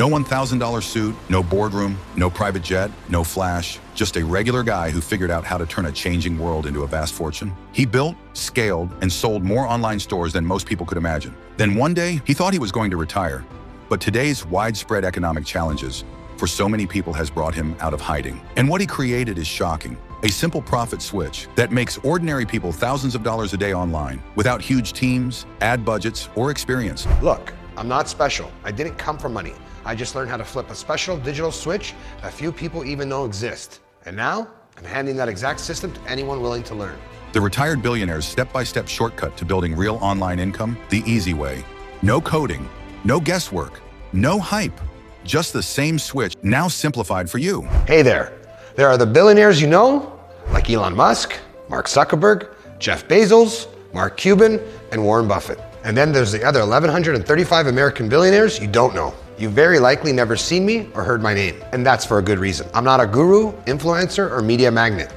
No $1,000 suit, no boardroom, no private jet, no flash, just a regular guy who figured out how to turn a changing world into a vast fortune. He built, scaled, and sold more online stores than most people could imagine. Then one day, he thought he was going to retire. But today's widespread economic challenges for so many people has brought him out of hiding. And what he created is shocking. A simple profit switch that makes ordinary people thousands of dollars a day online without huge teams, ad budgets, or experience. Look, I'm not special. I didn't come from money. I just learned how to flip a special digital switch that few people even know exists. And now, I'm handing that exact system to anyone willing to learn. The Retired Billionaire's step-by-step shortcut to building real online income the easy way. No coding, no guesswork, no hype. Just the same switch, now simplified for you. Hey there. There are the billionaires you know, like Elon Musk, Mark Zuckerberg, Jeff Bezos, Mark Cuban, and Warren Buffett. And then there's the other 1,135 American billionaires you don't know. You've very likely never seen me or heard my name, and that's for a good reason. I'm not a guru, influencer, or media magnet.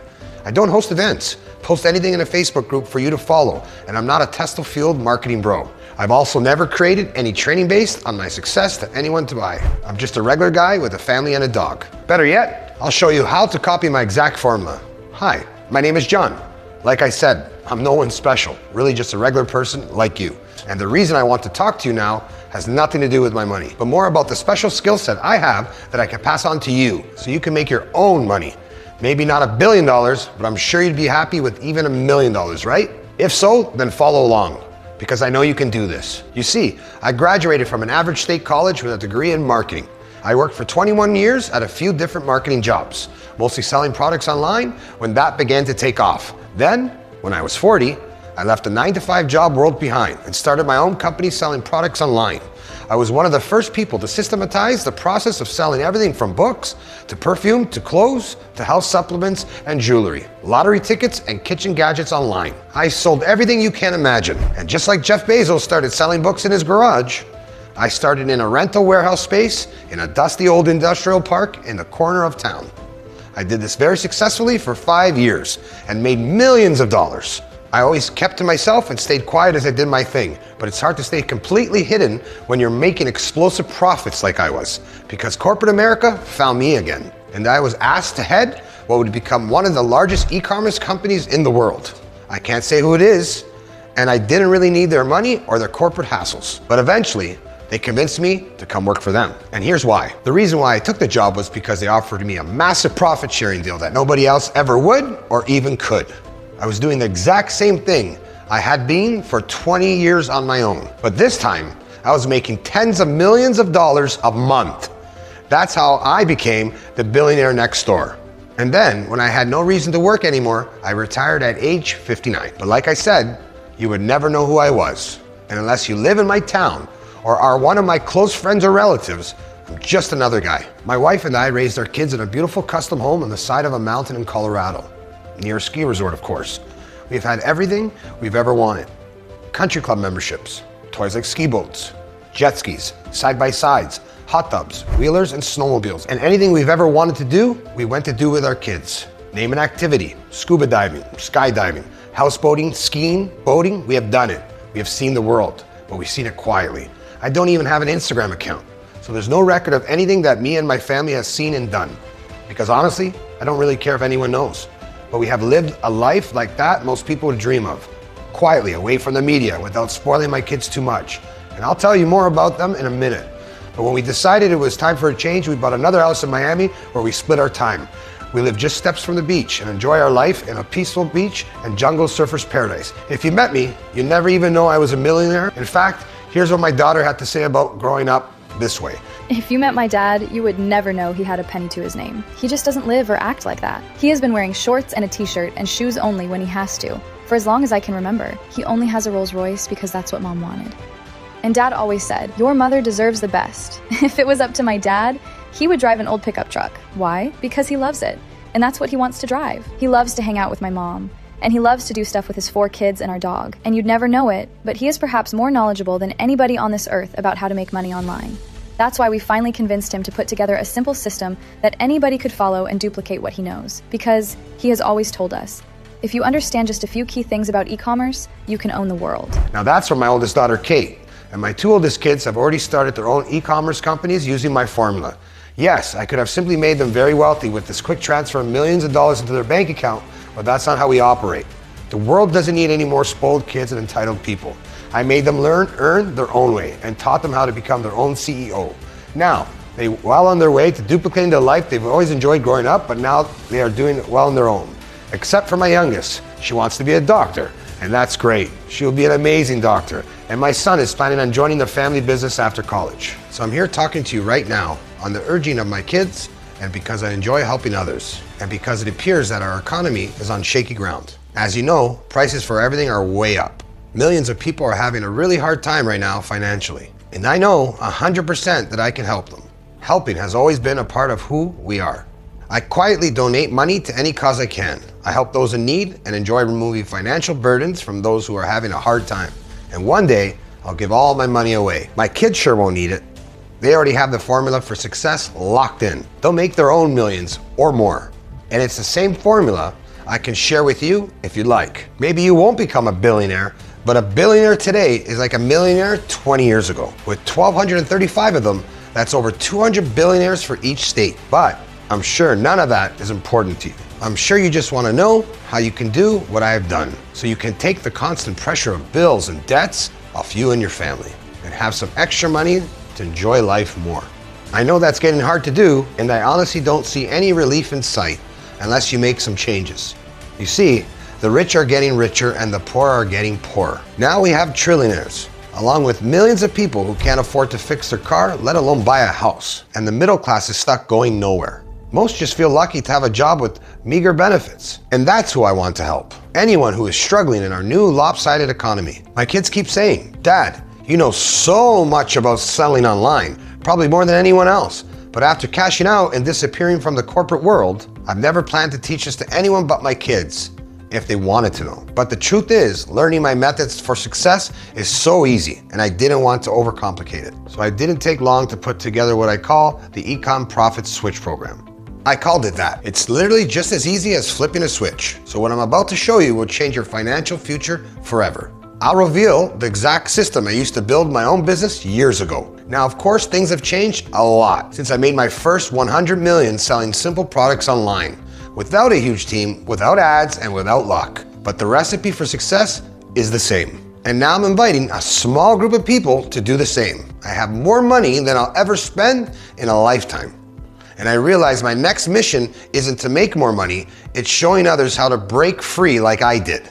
I don't host events, post anything in a Facebook group for you to follow, and I'm not a Tesla-fueled marketing bro. I've also never created any training based on my success to anyone to buy. I'm just a regular guy with a family and a dog. Better yet, I'll show you how to copy my exact formula. Hi, my name is John. Like I said, I'm no one special, really just a regular person like you. And the reason I want to talk to you now has nothing to do with my money, but more about the special skill set I have that I can pass on to you so you can make your own money. Maybe not $1 billion, but I'm sure you'd be happy with even $1 million, right? If so, then follow along, because I know you can do this. You see, I graduated from an average state college with a degree in marketing. I worked for 21 years at a few different marketing jobs, mostly selling products online when that began to take off. Then, when I was 40, I left a 9-to-5 job world behind and started my own company selling products online. I was one of the first people to systematize the process of selling everything from books, to perfume, to clothes, to health supplements and jewelry, lottery tickets and kitchen gadgets online. I sold everything you can imagine. And just like Jeff Bezos started selling books in his garage, I started in a rental warehouse space in a dusty old industrial park in the corner of town. I did this very successfully for 5 years and made millions of dollars. I always kept to myself and stayed quiet as I did my thing, but it's hard to stay completely hidden when you're making explosive profits like I was, because corporate America found me again, and I was asked to head what would become one of the largest e-commerce companies in the world. I can't say who it is, and I didn't really need their money or their corporate hassles, but eventually, they convinced me to come work for them. And here's why. The reason why I took the job was because they offered me a massive profit sharing deal that nobody else ever would or even could. I was doing the exact same thing I had been for 20 years on my own. But this time, I was making tens of millions of dollars a month. That's how I became the billionaire next door. And then, when I had no reason to work anymore, I retired at age 59. But like I said, you would never know who I was. And unless you live in my town, or are one of my close friends or relatives, I'm just another guy. My wife and I raised our kids in a beautiful custom home on the side of a mountain in Colorado, near a ski resort, of course. We've had everything we've ever wanted. Country club memberships, toys like ski boats, jet skis, side-by-sides, hot tubs, wheelers, and snowmobiles. And anything we've ever wanted to do, we went to do with our kids. Name an activity: scuba diving, skydiving, houseboating, skiing, boating. We have done it. We have seen the world, but we've seen it quietly. I don't even have an Instagram account, so there's no record of anything that me and my family has seen and done. Because honestly, I don't really care if anyone knows. But we have lived a life like that most people would dream of, quietly, away from the media, without spoiling my kids too much. And I'll tell you more about them in a minute. But when we decided it was time for a change, we bought another house in Miami where we split our time. We live just steps from the beach and enjoy our life in a peaceful beach and jungle surfer's paradise. If you met me, you'd never even know I was a millionaire. In fact, here's what my daughter had to say about growing up this way. If you met my dad, you would never know he had a penny to his name. He just doesn't live or act like that. He has been wearing shorts and a t-shirt and shoes only when he has to. For as long as I can remember, he only has a Rolls Royce because that's what Mom wanted. And Dad always said, your mother deserves the best. If it was up to my dad, he would drive an old pickup truck. Why? Because he loves it. And that's what he wants to drive. He loves to hang out with my mom. And he loves to do stuff with his 4 kids and our dog. And you'd never know it, but he is perhaps more knowledgeable than anybody on this earth about how to make money online. That's why we finally convinced him to put together a simple system that anybody could follow and duplicate what he knows. Because he has always told us, if you understand just a few key things about e-commerce, you can own the world. Now that's from my oldest daughter, Kate. And my two oldest kids have already started their own e-commerce companies using my formula. Yes, I could have simply made them very wealthy with this quick transfer of millions of dollars into their bank account, but that's not how we operate. The world doesn't need any more spoiled kids and entitled people. I made them earn their own way and taught them how to become their own CEO. Now, they're well on their way to duplicating the life they've always enjoyed growing up, but now they are doing it well on their own. Except for my youngest. She wants to be a doctor, and that's great. She will be an amazing doctor. And my son is planning on joining the family business after college. So I'm here talking to you right now on the urging of my kids, and because I enjoy helping others, and because it appears that our economy is on shaky ground. As you know, prices for everything are way up. Millions of people are having a really hard time right now financially. And I know 100% that I can help them. Helping has always been a part of who we are. I quietly donate money to any cause I can. I help those in need and enjoy removing financial burdens from those who are having a hard time. And one day, I'll give all my money away. My kids sure won't need it. They already have the formula for success locked in. They'll make their own millions or more. And it's the same formula I can share with you if you'd like. Maybe you won't become a billionaire, but a billionaire today is like a millionaire 20 years ago. With 1,235 of them, that's over 200 billionaires for each state. But I'm sure none of that is important to you. I'm sure you just want to know how you can do what I have done, so you can take the constant pressure of bills and debts off you and your family, and have some extra money to enjoy life more. I know that's getting hard to do, and I honestly don't see any relief in sight unless you make some changes. You see, the rich are getting richer and the poor are getting poorer. Now we have trillionaires, along with millions of people who can't afford to fix their car, let alone buy a house. And the middle class is stuck going nowhere. Most just feel lucky to have a job with meager benefits. And that's who I want to help. Anyone who is struggling in our new lopsided economy. My kids keep saying, "Dad, you know so much about selling online, probably more than anyone else. But after cashing out and disappearing from the corporate world, I've never planned to teach this to anyone but my kids, if they wanted to know." But the truth is, learning my methods for success is so easy, and I didn't want to overcomplicate it. So I didn't take long to put together what I call the eCom Profit Switch program. I called it that. It's literally just as easy as flipping a switch. So what I'm about to show you will change your financial future forever. I'll reveal the exact system I used to build my own business years ago. Now, of course, things have changed a lot since I made my first 100 million selling simple products online, without a huge team, without ads, and without luck. But the recipe for success is the same. And now I'm inviting a small group of people to do the same. I have more money than I'll ever spend in a lifetime. And I realize my next mission isn't to make more money, it's showing others how to break free like I did.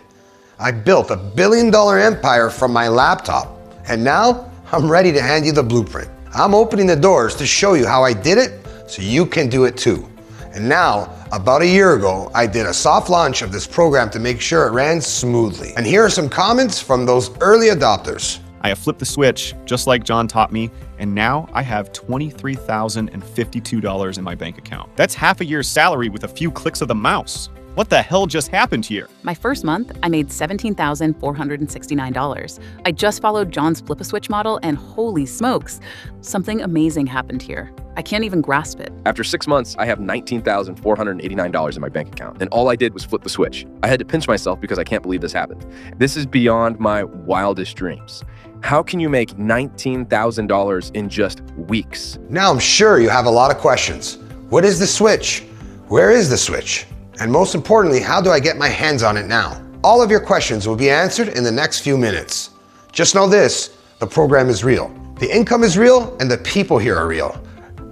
I built a $1 billion empire from my laptop, and now I'm ready to hand you the blueprint. I'm opening the doors to show you how I did it so you can do it too. And now, about a year ago, I did a soft launch of this program to make sure it ran smoothly. And here are some comments from those early adopters. I have flipped the switch, just like John taught me, and now I have $23,052 in my bank account. That's half a year's salary with a few clicks of the mouse. What the hell just happened here? My first month, I made $17,469. I just followed John's flip-a-switch model, and holy smokes, something amazing happened here. I can't even grasp it. After 6 months, I have $19,489 in my bank account, and all I did was flip the switch. I had to pinch myself because I can't believe this happened. This is beyond my wildest dreams. How can you make $19,000 in just weeks? Now I'm sure you have a lot of questions. What is the switch? Where is the switch? And most importantly, how do I get my hands on it now? All of your questions will be answered in the next few minutes. Just know this, the program is real. The income is real and the people here are real.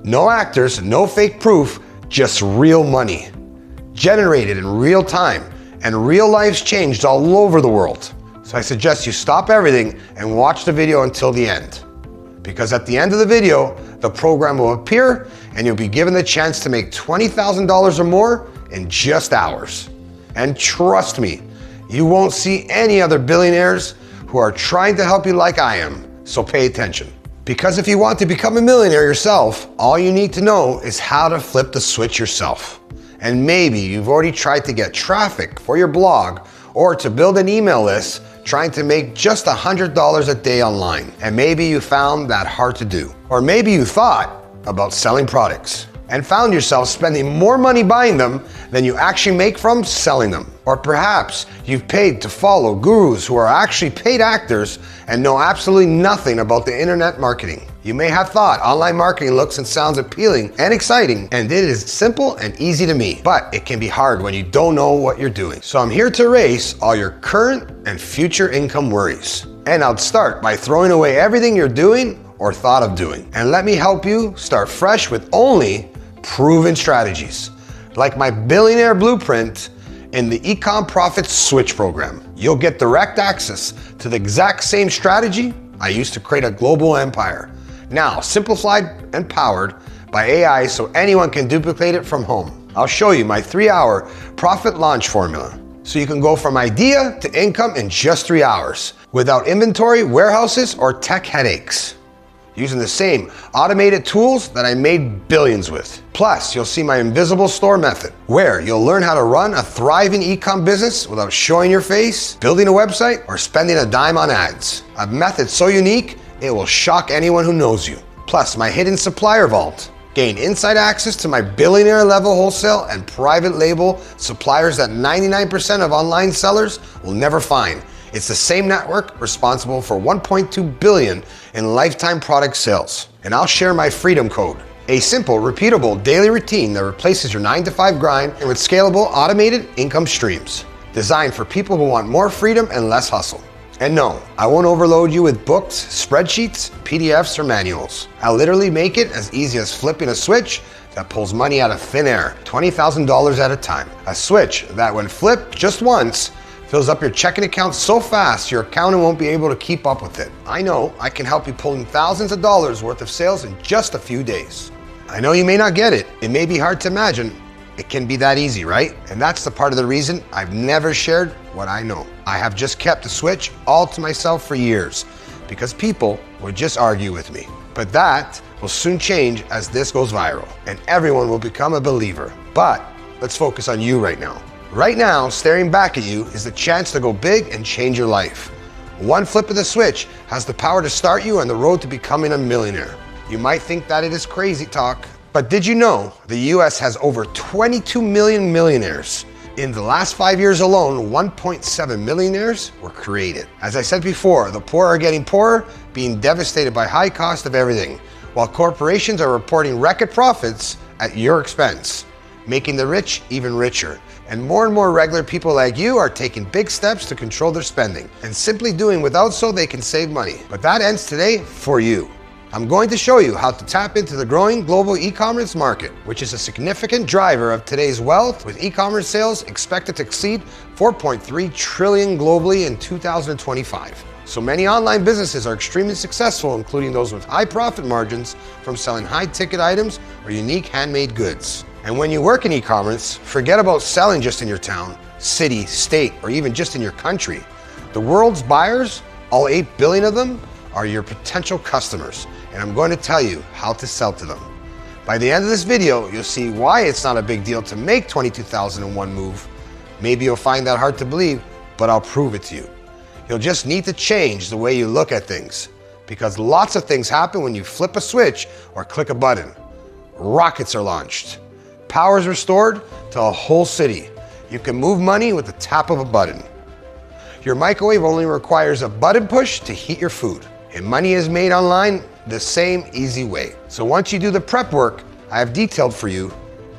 No actors, no fake proof, just real money. Generated in real time, and real lives changed all over the world. So I suggest you stop everything and watch the video until the end. Because at the end of the video, the program will appear and you'll be given the chance to make $20,000 or more in just hours. And trust me, you won't see any other billionaires who are trying to help you like I am, so pay attention. Because if you want to become a millionaire yourself, all you need to know is how to flip the switch yourself. And maybe you've already tried to get traffic for your blog or to build an email list trying to make just $100 a day online. And maybe you found that hard to do. Or maybe you thought about selling products. and found yourself spending more money buying them than you actually make from selling them. Or perhaps you've paid to follow gurus who are actually paid actors and know absolutely nothing about the internet marketing. You may have thought online marketing looks and sounds appealing and exciting, and it is simple and easy to me, but it can be hard when you don't know what you're doing. So I'm here to erase all your current and future income worries. And I'll start by throwing away everything you're doing or thought of doing. And let me help you start fresh with only proven strategies, like my Billionaire Blueprint in the eCom Profit Switch program. You'll get direct access to the exact same strategy I used to create a global empire, now simplified and powered by AI so anyone can duplicate it from home. I'll show you my 3-hour profit launch formula, so you can go from idea to income in just 3 hours, without inventory, warehouses, or tech headaches, using the same automated tools that I made billions with. Plus, you'll see my invisible store method, where you'll learn how to run a thriving e-com business without showing your face, building a website, or spending a dime on ads. A method so unique, it will shock anyone who knows you. Plus, my hidden supplier vault. Gain inside access to my billionaire level wholesale and private label suppliers that 99% of online sellers will never find. It's the same network responsible for 1.2 billion in lifetime product sales. And I'll share my freedom code, a simple, repeatable daily routine that replaces your 9-to-5 grind and with scalable, automated income streams, designed for people who want more freedom and less hustle. And no, I won't overload you with books, spreadsheets, PDFs, or manuals. I'll literally make it as easy as flipping a switch that pulls money out of thin air, $20,000 at a time. A switch that, when flipped just once, fills up your checking account so fast your accountant won't be able to keep up with it. I know I can help you pull in thousands of dollars worth of sales in just a few days. I know you may not get it. It may be hard to imagine. It can be that easy, right? And that's the part of the reason I've never shared what I know. I have just kept the switch all to myself for years because people would just argue with me. But that will soon change as this goes viral and everyone will become a believer. But let's focus on you right now. Right now, staring back at you is the chance to go big and change your life. One flip of the switch has the power to start you on the road to becoming a millionaire. You might think that it is crazy talk, but did you know the US has over 22 million millionaires? In the last 5 years alone, 1.7 millionaires were created. As I said before, the poor are getting poorer, being devastated by high cost of everything, while corporations are reporting record profits at your expense, making the rich even richer. And more regular people like you are taking big steps to control their spending and simply doing without so they can save money. But that ends today for you. I'm going to show you how to tap into the growing global e-commerce market, which is a significant driver of today's wealth, with e-commerce sales expected to exceed 4.3 trillion globally in 2025. So many online businesses are extremely successful, including those with high profit margins from selling high-ticket items or unique handmade goods. And when you work in e-commerce, forget about selling just in your town, city, state, or even just in your country. The world's buyers, all 8 billion of them, are your potential customers, and I'm going to tell you how to sell to them. By the end of this video, you'll see why it's not a big deal to make 22,000 in one move. Maybe you'll find that hard to believe, but I'll prove it to you. You'll just need to change the way you look at things, because lots of things happen when you flip a switch or click a button. Rockets are launched. Power is restored to a whole city. You can move money with the tap of a button. Your microwave only requires a button push to heat your food. And money is made online the same easy way. So once you do the prep work I have detailed for you,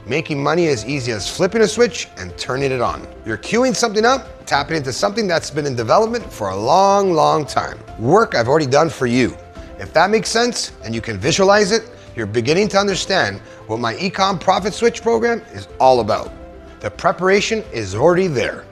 making money as easy as flipping a switch and turning it on. You're queuing something up, tapping into something that's been in development for a long time. Work I've already done for you. If that makes sense and you can visualize it, you're beginning to understand what my eCom Profit Switch program is all about. The preparation is already there.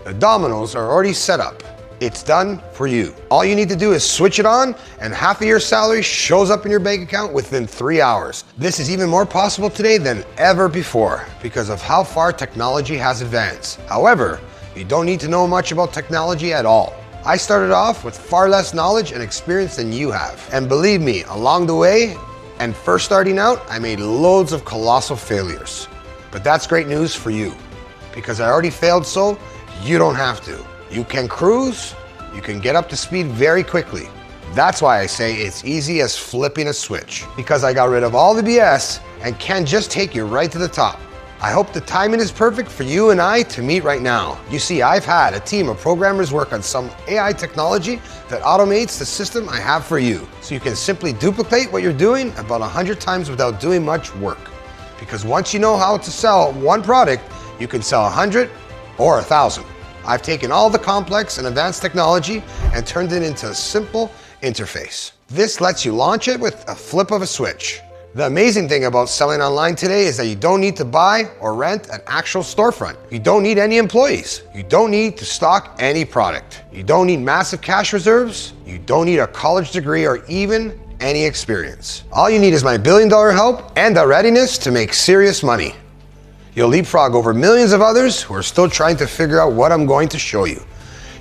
The dominoes are already set up. It's done for you. All you need to do is switch it on and half of your salary shows up in your bank account within 3 hours. This is even more possible today than ever before because of how far technology has advanced. However, you don't need to know much about technology at all. I started off with far less knowledge and experience than you have. And believe me, along the way and first starting out, I made loads of colossal failures. But that's great news for you because I already failed, so you don't have to. You can cruise, you can get up to speed very quickly. That's why I say it's easy as flipping a switch, because I got rid of all the BS and can just take you right to the top. I hope the timing is perfect for you and I to meet right now. You see, I've had a team of programmers work on some AI technology that automates the system I have for you. So you can simply duplicate what you're doing about 100 times without doing much work. Because once you know how to sell one product, you can sell 100 or 1,000. I've taken all the complex and advanced technology and turned it into a simple interface. This lets you launch it with a flip of a switch. The amazing thing about selling online today is that you don't need to buy or rent an actual storefront. You don't need any employees. You don't need to stock any product. You don't need massive cash reserves. You don't need a college degree or even any experience. All you need is my $1 billion help and the readiness to make serious money. You'll leapfrog over millions of others who are still trying to figure out what I'm going to show you.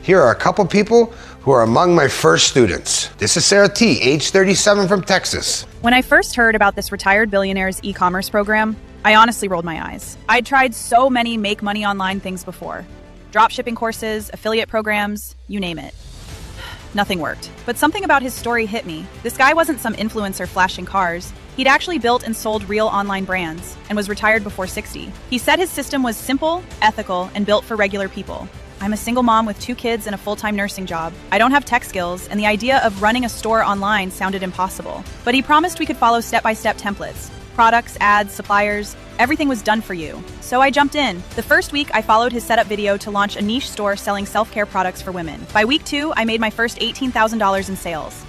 Here are a couple people who are among my first students. This is Sarah T, age 37 from Texas. When I first heard about this Retired Billionaires e-commerce program, I honestly rolled my eyes. I'd tried so many make money online things before. Dropshipping courses, affiliate programs, you name it. Nothing worked. But something about his story hit me. This guy wasn't some influencer flashing cars. He'd actually built and sold real online brands and was retired before 60. He said his system was simple, ethical, and built for regular people. I'm a single mom with 2 kids and a full-time nursing job. I don't have tech skills, and the idea of running a store online sounded impossible. But he promised we could follow step-by-step templates. Products, ads, suppliers, everything was done for you. So I jumped in. The first week, I followed his setup video to launch a niche store selling self-care products for women. By week 2, I made my first $18,000 in sales.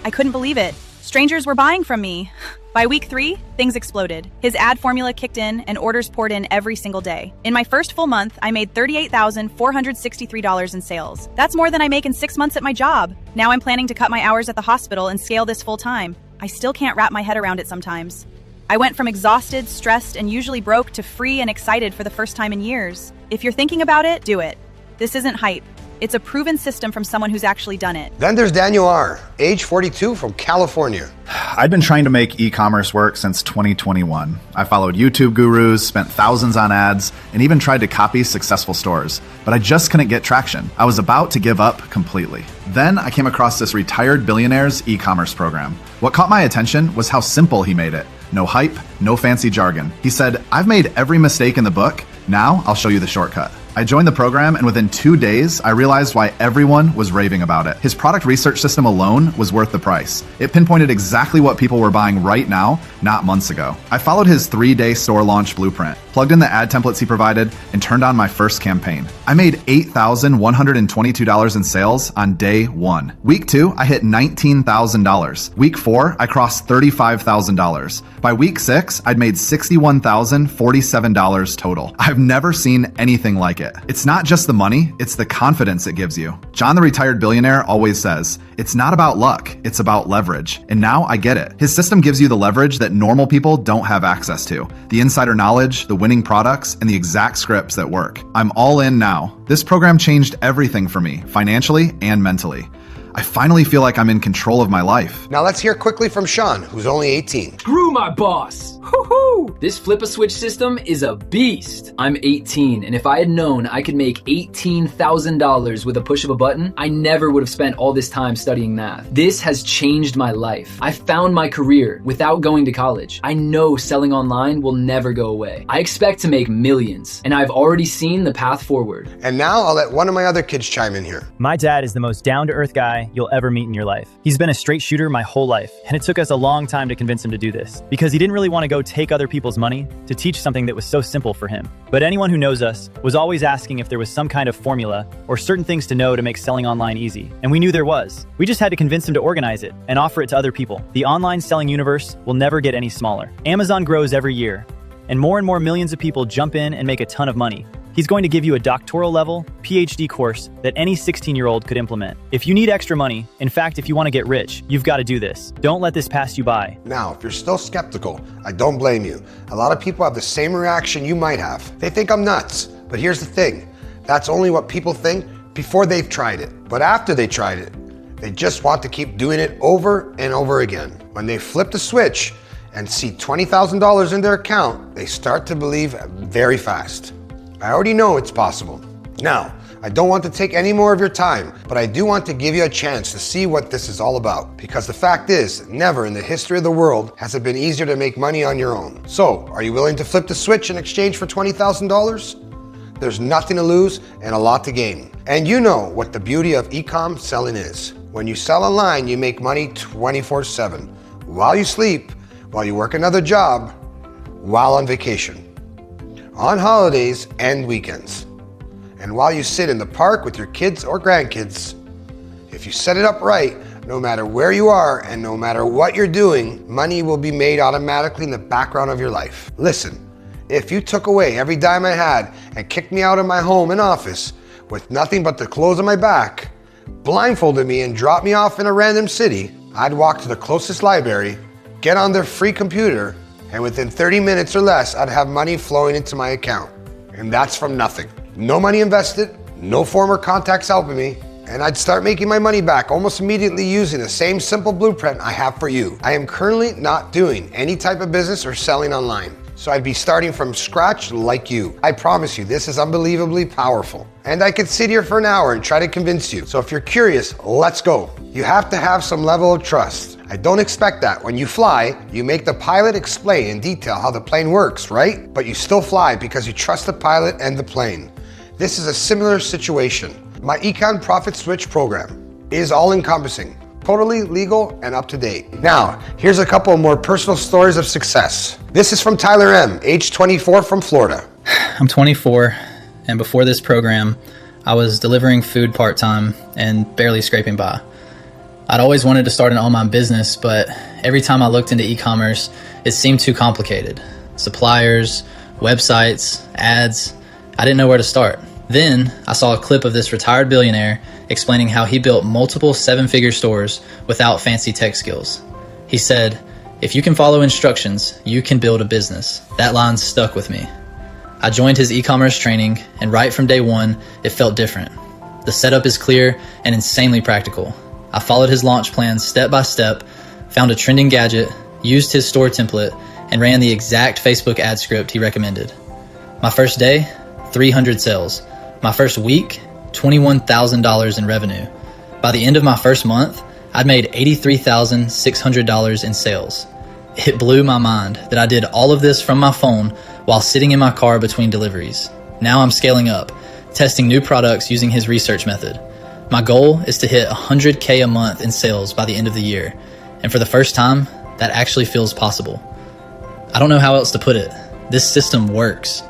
I couldn't believe it. Strangers were buying from me. By week 3, things exploded. His ad formula kicked in and orders poured in every single day. In my first full month, I made $38,463 in sales. That's more than I make in 6 months at my job. Now I'm planning to cut my hours at the hospital and scale this full time. I still can't wrap my head around it sometimes. I went from exhausted, stressed, and usually broke to free and excited for the first time in years. If you're thinking about it, do it. This isn't hype. It's a proven system from someone who's actually done it. Then there's Daniel R., age 42 from California. I'd been trying to make e-commerce work since 2021. I followed YouTube gurus, spent thousands on ads, and even tried to copy successful stores, but I just couldn't get traction. I was about to give up completely. Then I came across this Retired Billionaires e-commerce program. What caught my attention was how simple he made it. No hype, no fancy jargon. He said, "I've made every mistake in the book. Now I'll show you the shortcut." I joined the program, and within 2 days, I realized why everyone was raving about it. His product research system alone was worth the price. It pinpointed exactly what people were buying right now, not months ago. I followed his 3-day store launch blueprint, plugged in the ad templates he provided, and turned on my first campaign. I made $8,122 in sales on day 1. Week 2, I hit $19,000. Week 4, I crossed $35,000. By week 6, I'd made $61,047 total. I've never seen anything like it. It's not just the money, it's the confidence it gives you. John the Retired Billionaire always says, it's not about luck, it's about leverage. And now I get it. His system gives you the leverage that normal people don't have access to. The insider knowledge, the winning products, and the exact scripts that work. I'm all in now. This program changed everything for me, financially and mentally. I finally feel like I'm in control of my life. Now let's hear quickly from Sean, who's only 18. Screw my boss! Woohoo! This flip-a-switch system is a beast. I'm 18, and if I had known I could make $18,000 with a push of a button, I never would have spent all this time studying math. This has changed my life. I found my career without going to college. I know selling online will never go away. I expect to make millions, and I've already seen the path forward. And now I'll let one of my other kids chime in here. My dad is the most down-to-earth guy you'll ever meet in your life. He's been a straight shooter my whole life, and it took us a long time to convince him to do this, because he didn't really want to go take other people's money to teach something that was so simple for him. But anyone who knows us was always asking if there was some kind of formula or certain things to know to make selling online easy, and we knew there was. We just had to convince him to organize it and offer it to other people. The online selling universe will never get any smaller. Amazon grows every year, and more millions of people jump in and make a ton of money. He's going to give you a doctoral level, PhD course that any 16-year-old could implement. If you need extra money, in fact, if you want to get rich, you've got to do this. Don't let this pass you by. Now, if you're still skeptical, I don't blame you. A lot of people have the same reaction you might have. They think I'm nuts. But here's the thing. That's only what people think before they've tried it. But after they tried it, they just want to keep doing it over and over again. When they flip the switch and see $20,000 in their account, they start to believe very fast. I already know it's possible. Now, I don't want to take any more of your time, but I do want to give you a chance to see what this is all about. Because the fact is, never in the history of the world has it been easier to make money on your own. So, are you willing to flip the switch in exchange for $20,000? There's nothing to lose and a lot to gain. And you know what the beauty of eCom selling is. When you sell online, you make money 24/7. While you sleep, while you work another job, while on vacation, on holidays and weekends. And while you sit in the park with your kids or grandkids. If you set it up right, no matter where you are and no matter what you're doing, money will be made automatically in the background of your life. Listen. If you took away every dime I had and kicked me out of my home and office with nothing but the clothes on my back, blindfolded me and dropped me off in a random city, I'd walk to the closest library, get on their free computer, and within 30 minutes or less, I'd have money flowing into my account. And that's from nothing. No money invested, no former contacts helping me, and I'd start making my money back almost immediately using the same simple blueprint I have for you. I am currently not doing any type of business or selling online. So I'd be starting from scratch like you. I promise you, this is unbelievably powerful. And I could sit here for an hour and try to convince you. So if you're curious, let's go. You have to have some level of trust. I don't expect that. When you fly, you make the pilot explain in detail how the plane works, right? But you still fly because you trust the pilot and the plane. This is a similar situation. My Econ Profit Switch program is all-encompassing. Totally legal and up to date. Now, here's a couple more personal stories of success. This is from Tyler M., age 24 from Florida. I'm 24, and before this program, I was delivering food part-time and barely scraping by. I'd always wanted to start an online business, but every time I looked into e-commerce, it seemed too complicated. Suppliers, websites, ads, I didn't know where to start. Then I saw a clip of this retired billionaire explaining how he built multiple seven-figure stores without fancy tech skills. He said, "If you can follow instructions, you can build a business." That line stuck with me. I joined his e-commerce training, and right from day one, it felt different. The setup is clear and insanely practical. I followed his launch plan step by step, found a trending gadget, used his store template, and ran the exact Facebook ad script he recommended. My first day, 300 sales. My first week, $21,000 in revenue. By the end of my first month, I'd made $83,600 in sales. It blew my mind that I did all of this from my phone while sitting in my car between deliveries. Now I'm scaling up, testing new products using his research method. My goal is to hit 100K a month in sales by the end of the year. And for the first time, that actually feels possible. I don't know how else to put it. This system works.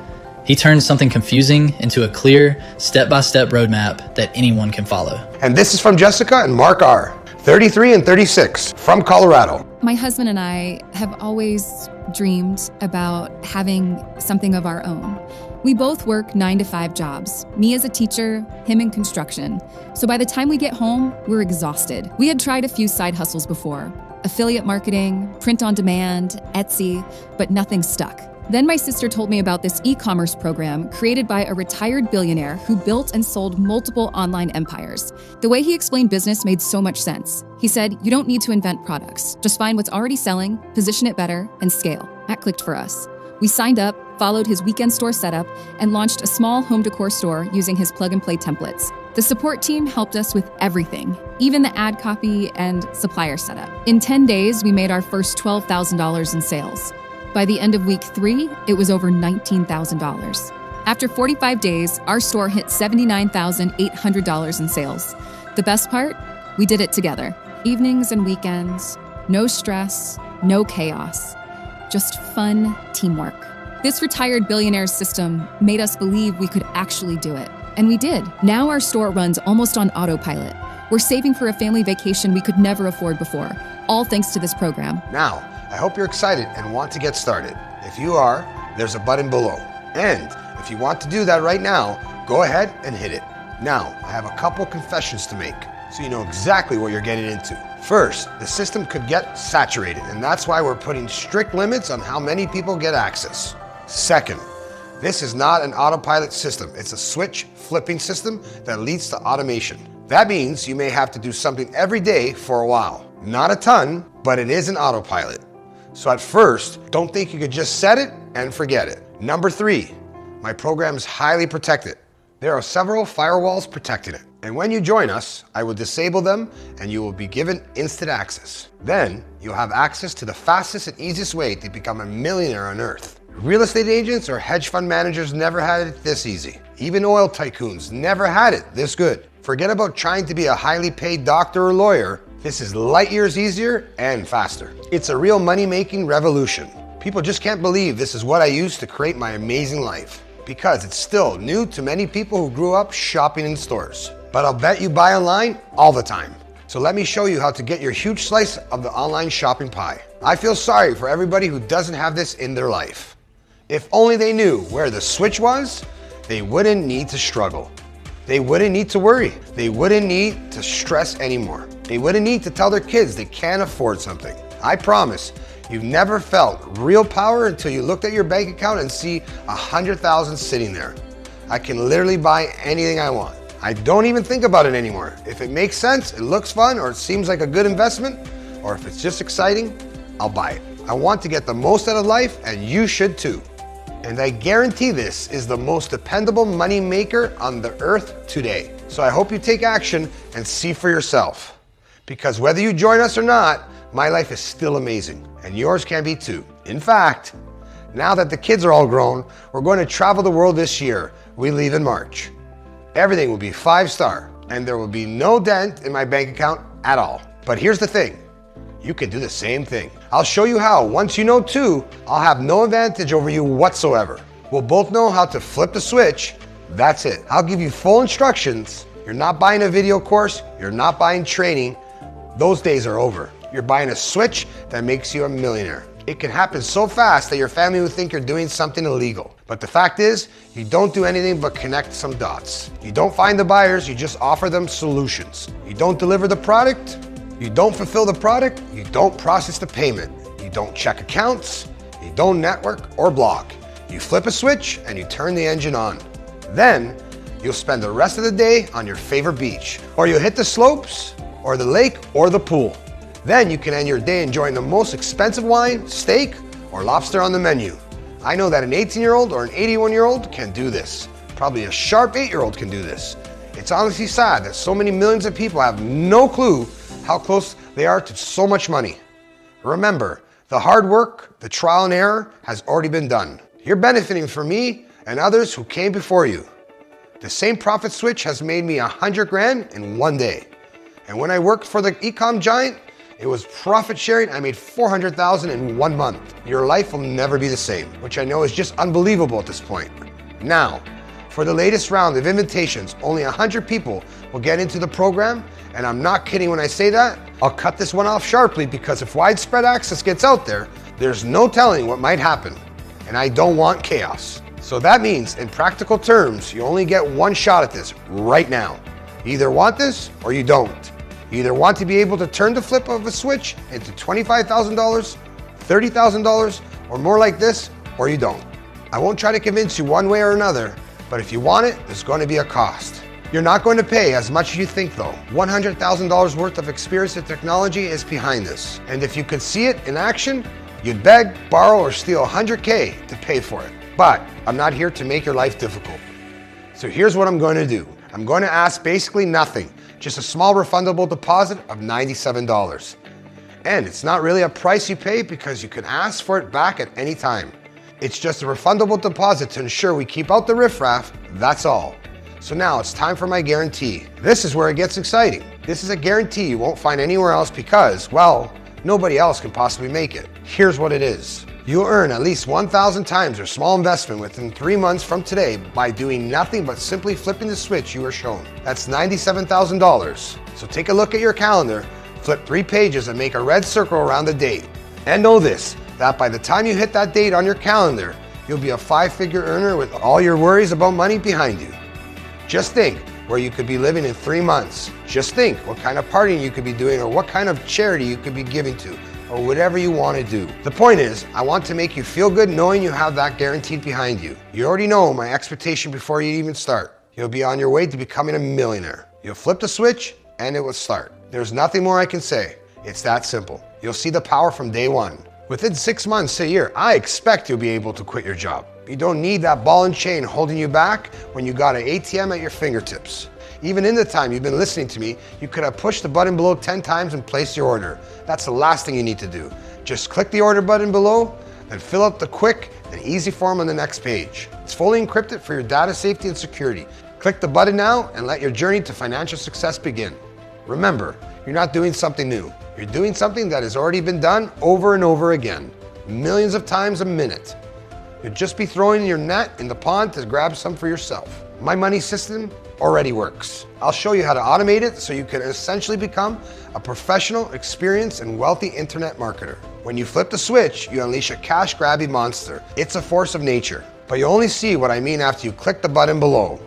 He turns something confusing into a clear, step-by-step roadmap that anyone can follow. And this is from Jessica and Mark R., 33 and 36, from Colorado. My husband and I have always dreamed about having something of our own. We both work 9-to-5 jobs, me as a teacher, him in construction. So by the time we get home, we're exhausted. We had tried a few side hustles before, affiliate marketing, print on demand, Etsy, but nothing stuck. Then my sister told me about this e-commerce program created by a retired billionaire who built and sold multiple online empires. The way he explained business made so much sense. He said, you don't need to invent products. Just find what's already selling, position it better, and scale. That clicked for us. We signed up, followed his weekend store setup, and launched a small home decor store using his plug-and-play templates. The support team helped us with everything, even the ad copy and supplier setup. In 10 days, we made our first $12,000 in sales. By the end of week 3, it was over $19,000. After 45 days, our store hit $79,800 in sales. The best part? We did it together. Evenings and weekends, no stress, no chaos. Just fun teamwork. This retired billionaire's system made us believe we could actually do it. And we did. Now our store runs almost on autopilot. We're saving for a family vacation we could never afford before, all thanks to this program. Now, I hope you're excited and want to get started. If you are, there's a button below. And if you want to do that right now, go ahead and hit it. Now, I have a couple confessions to make, so you know exactly what you're getting into. First, the system could get saturated, and that's why we're putting strict limits on how many people get access. Second, this is not an autopilot system. It's a switch flipping system that leads to automation. That means you may have to do something every day for a while. Not a ton, but it is an autopilot. So at first, don't think you could just set it and forget it. Number 3, my program is highly protected. There are several firewalls protecting it. And when you join us, I will disable them and you will be given instant access. Then you'll have access to the fastest and easiest way to become a millionaire on earth. Real estate agents or hedge fund managers never had it this easy. Even oil tycoons never had it this good. Forget about trying to be a highly paid doctor or lawyer. This is light years easier and faster. It's a real money-making revolution. People just can't believe this is what I used to create my amazing life, because it's still new to many people who grew up shopping in stores. But I'll bet you buy online all the time. So let me show you how to get your huge slice of the online shopping pie. I feel sorry for everybody who doesn't have this in their life. If only they knew where the switch was, they wouldn't need to struggle. They wouldn't need to worry. They wouldn't need to stress anymore. They wouldn't need to tell their kids they can't afford something. I promise, you've never felt real power until you looked at your bank account and see 100,000 sitting there. I can literally buy anything I want. I don't even think about it anymore. If it makes sense, it looks fun, or it seems like a good investment, or if it's just exciting, I'll buy it. I want to get the most out of life, and you should too. And I guarantee this is the most dependable money maker on the earth today. So I hope you take action and see for yourself. Because whether you join us or not, my life is still amazing, and yours can be too. In fact, now that the kids are all grown, we're going to travel the world this year. We leave in March. Everything will be 5-star, and there will be no dent in my bank account at all. But here's the thing, you can do the same thing. I'll show you how. Once you know too, I'll have no advantage over you whatsoever. We'll both know how to flip the switch. That's it. I'll give you full instructions. You're not buying a video course. You're not buying training. Those days are over. You're buying a switch that makes you a millionaire. It can happen so fast that your family will think you're doing something illegal. But the fact is, you don't do anything but connect some dots. You don't find the buyers, you just offer them solutions. You don't deliver the product, you don't fulfill the product, you don't process the payment, you don't check accounts, you don't network or block. You flip a switch and you turn the engine on. Then, you'll spend the rest of the day on your favorite beach, or you'll hit the slopes, or the lake, or the pool. Then you can end your day enjoying the most expensive wine, steak, or lobster on the menu. I know that an 18-year-old or an 81-year-old can do this. Probably a sharp 8-year-old can do this. It's honestly sad that so many millions of people have no clue how close they are to so much money. Remember, the hard work, the trial and error has already been done. You're benefiting from me and others who came before you. The same profit switch has made me 100 grand in one day. And when I worked for the eCom giant, it was profit sharing. I made 400,000 in 1 month. Your life will never be the same, which I know is just unbelievable at this point. Now, for the latest round of invitations, only 100 people will get into the program, and I'm not kidding when I say that. I'll cut this one off sharply because if widespread access gets out there, there's no telling what might happen, and I don't want chaos. So that means, in practical terms, you only get one shot at this right now. You either want this or you don't. You either want to be able to turn the flip of a switch into $25,000, $30,000, or more like this, or you don't. I won't try to convince you one way or another, but if you want it, there's going to be a cost. You're not going to pay as much as you think though. $100,000 worth of experience and technology is behind this. And if you could see it in action, you'd beg, borrow, or steal $100K to pay for it. But I'm not here to make your life difficult. So here's what I'm going to do. I'm going to ask basically nothing. Just a small refundable deposit of $97. And it's not really a price you pay because you can ask for it back at any time. It's just a refundable deposit to ensure we keep out the riffraff, that's all. So now it's time for my guarantee. This is where it gets exciting. This is a guarantee you won't find anywhere else because, well, nobody else can possibly make it. Here's what it is. You'll earn at least 1,000 times your small investment within 3 months from today by doing nothing but simply flipping the switch you were shown. That's $97,000. So take a look at your calendar, flip 3 pages and make a red circle around the date. And know this, that by the time you hit that date on your calendar, you'll be a 5-figure earner with all your worries about money behind you. Just think where you could be living in 3 months. Just think what kind of partying you could be doing or what kind of charity you could be giving to, or whatever you want to do. The point is, I want to make you feel good knowing you have that guaranteed behind you. You already know my expectation before you even start. You'll be on your way to becoming a millionaire. You'll flip the switch and it will start. There's nothing more I can say. It's that simple. You'll see the power from day one. Within 6 months to a year, I expect you'll be able to quit your job. You don't need that ball and chain holding you back when you got an ATM at your fingertips. Even in the time you've been listening to me, you could have pushed the button below 10 times and placed your order. That's the last thing you need to do. Just click the order button below and fill out the quick and easy form on the next page. It's fully encrypted for your data safety and security. Click the button now and let your journey to financial success begin. Remember, you're not doing something new. You're doing something that has already been done over and over again, millions of times a minute. You'll just be throwing your net in the pond to grab some for yourself. My money system already works. I'll show you how to automate it so you can essentially become a professional, experienced, and wealthy internet marketer. When you flip the switch, you unleash a cash-grabby monster. It's a force of nature, but you only see what I mean after you click the button below.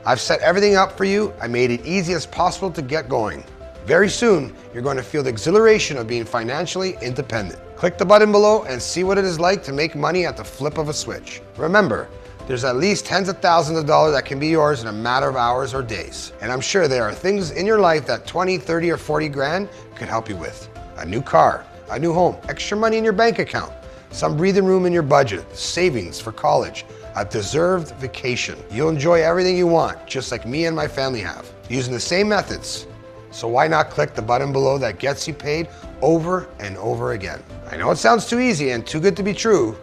I've set everything up for you. I made it easy as possible to get going. Very soon, you're going to feel the exhilaration of being financially independent. Click the button below and see what it is like to make money at the flip of a switch. Remember, there's at least tens of thousands of dollars that can be yours in a matter of hours or days. And I'm sure there are things in your life that 20, 30, or 40 grand could help you with. A new car, a new home, extra money in your bank account, some breathing room in your budget, savings for college, a deserved vacation. You'll enjoy everything you want, just like me and my family have, using the same methods. So why not click the button below that gets you paid over and over again? I know it sounds too easy and too good to be true,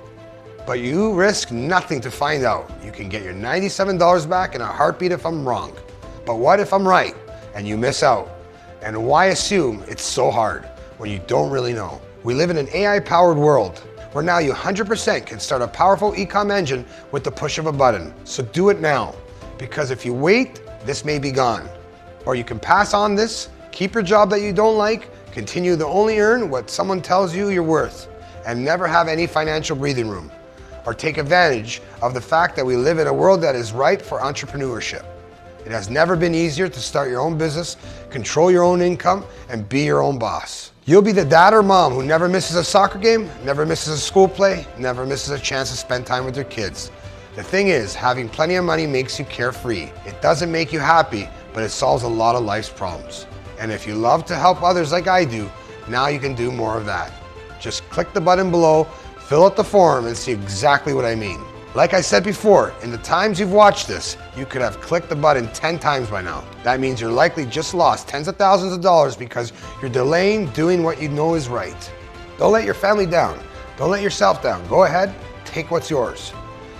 but you risk nothing to find out. You can get your $97 back in a heartbeat if I'm wrong. But what if I'm right and you miss out? And why assume it's so hard when you don't really know? We live in an AI-powered world where now you 100% can start a powerful eCom engine with the push of a button. So do it now, because if you wait, this may be gone. Or you can pass on this, keep your job that you don't like, continue to only earn what someone tells you you're worth, and never have any financial breathing room. Or take advantage of the fact that we live in a world that is ripe for entrepreneurship. It has never been easier to start your own business, control your own income, and be your own boss. You'll be the dad or mom who never misses a soccer game, never misses a school play, never misses a chance to spend time with your kids. The thing is, having plenty of money makes you carefree. It doesn't make you happy, but it solves a lot of life's problems. And if you love to help others like I do, now you can do more of that. Just click the button below, fill out the form, and see exactly what I mean. Like I said before, in the times you've watched this, you could have clicked the button 10 times by now. That means you're likely just lost tens of thousands of dollars because you're delaying doing what you know is right. Don't let your family down. Don't let yourself down. Go ahead, take what's yours.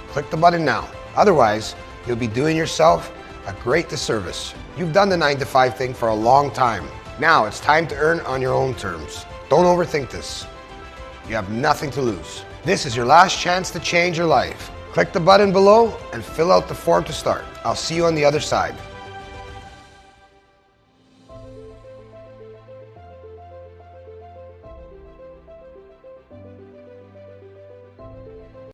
Click the button now. Otherwise, you'll be doing yourself a great disservice. You've done the 9-to-5 thing for a long time. Now it's time to earn on your own terms. Don't overthink this. You have nothing to lose. This is your last chance to change your life. Click the button below and fill out the form to start. I'll see you on the other side.